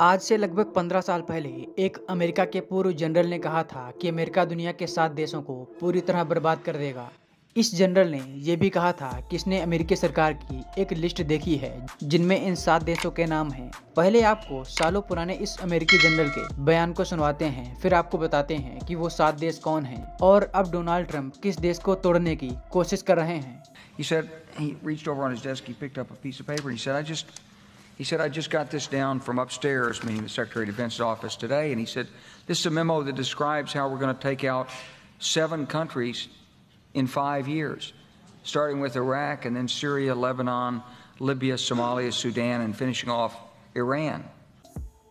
आज से लगभग 15 साल पहले एक अमेरिका के पूर्व जनरल ने कहा था कि अमेरिका दुनिया के 7 देशों को पूरी तरह बर्बाद कर देगा। इस जनरल ने यह भी कहा था कि इसने अमेरिकी सरकार की एक लिस्ट देखी है जिनमें इन 7 देशों के नाम हैं। पहले आपको सालों पुराने इस अमेरिकी जनरल के बयान को सुनवाते हैं, फिर आपको बताते हैं कि वो 7 देश कौन हैं और अब डोनाल्ड ट्रंप किस देश को तोड़ने की कोशिश कर रहे हैं। He said, I just got this down from upstairs, meaning the Secretary of Defense's office today, and he said, this is a memo that describes how we're going to take out 7 countries in 5 years, starting with Iraq and then Syria, Lebanon, Libya, Somalia, Sudan, and finishing off Iran.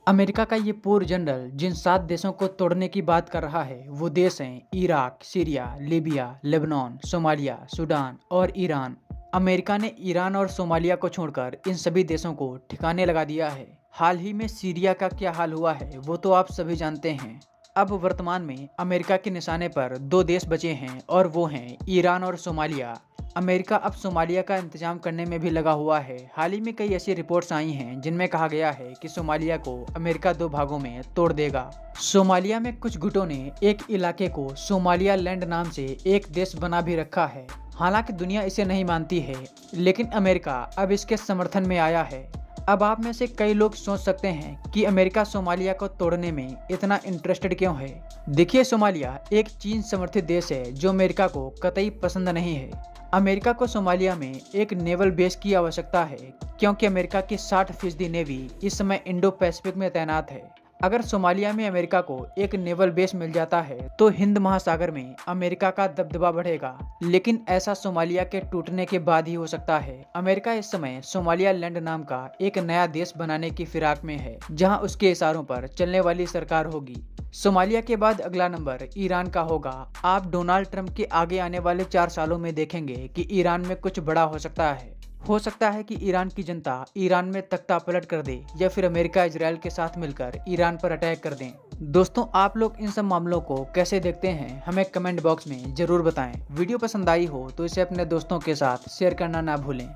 America का ये पूर्व general जिन 7 देशों को तोड़ने की बात कर रहा है वो देश हैं Iraq, Syria, Libya, Lebanon, Somalia, Sudan और ईरान। अमेरिका ने ईरान और सोमालिया को छोड़कर इन सभी देशों को ठिकाने लगा दिया है। हाल ही में सीरिया का क्या हाल हुआ है वो तो आप सभी जानते हैं। अब वर्तमान में अमेरिका के निशाने पर 2 देश बचे हैं और वो हैं ईरान और सोमालिया। अमेरिका अब सोमालिया का इंतजाम करने में भी लगा हुआ है। हाल ही में कई ऐसी रिपोर्ट्स आई हैं जिनमें कहा गया है कि सोमालिया को अमेरिका 2 भागों में तोड़ देगा। सोमालिया में कुछ गुटों ने एक इलाके को सोमालिया लैंड नाम से एक देश बना भी रखा है। हालांकि दुनिया इसे नहीं मानती है, लेकिन अमेरिका अब इसके समर्थन में आया है। अब आप में से कई लोग सोच सकते हैं कि अमेरिका सोमालिया को तोड़ने में इतना इंटरेस्टेड क्यों है। देखिए, सोमालिया एक चीन समर्थित देश है जो अमेरिका को कतई पसंद नहीं है। अमेरिका को सोमालिया में एक नेवल बेस की आवश्यकता है क्योंकि अमेरिका की 60% नेवी इस समय इंडो पैसिफिक में तैनात है। अगर सोमालिया में अमेरिका को एक नेवल बेस मिल जाता है तो हिंद महासागर में अमेरिका का दबदबा बढ़ेगा, लेकिन ऐसा सोमालिया के टूटने के बाद ही हो सकता है। अमेरिका इस समय सोमालिया लैंड नाम का एक नया देश बनाने की फिराक में है जहां उसके इशारों पर चलने वाली सरकार होगी। सोमालिया के बाद अगला नंबर ईरान का होगा। आप डोनाल्ड ट्रंप के आगे आने वाले 4 सालों में देखेंगे कि ईरान में कुछ बड़ा हो सकता है। हो सकता है कि ईरान की जनता ईरान में तख्ता पलट कर दे या फिर अमेरिका इजराइल के साथ मिलकर ईरान पर अटैक कर दें। दोस्तों, आप लोग इन सब मामलों को कैसे देखते हैं हमें कमेंट बॉक्स में जरूर बताएं। वीडियो पसंद आई हो तो इसे अपने दोस्तों के साथ शेयर करना ना भूलें।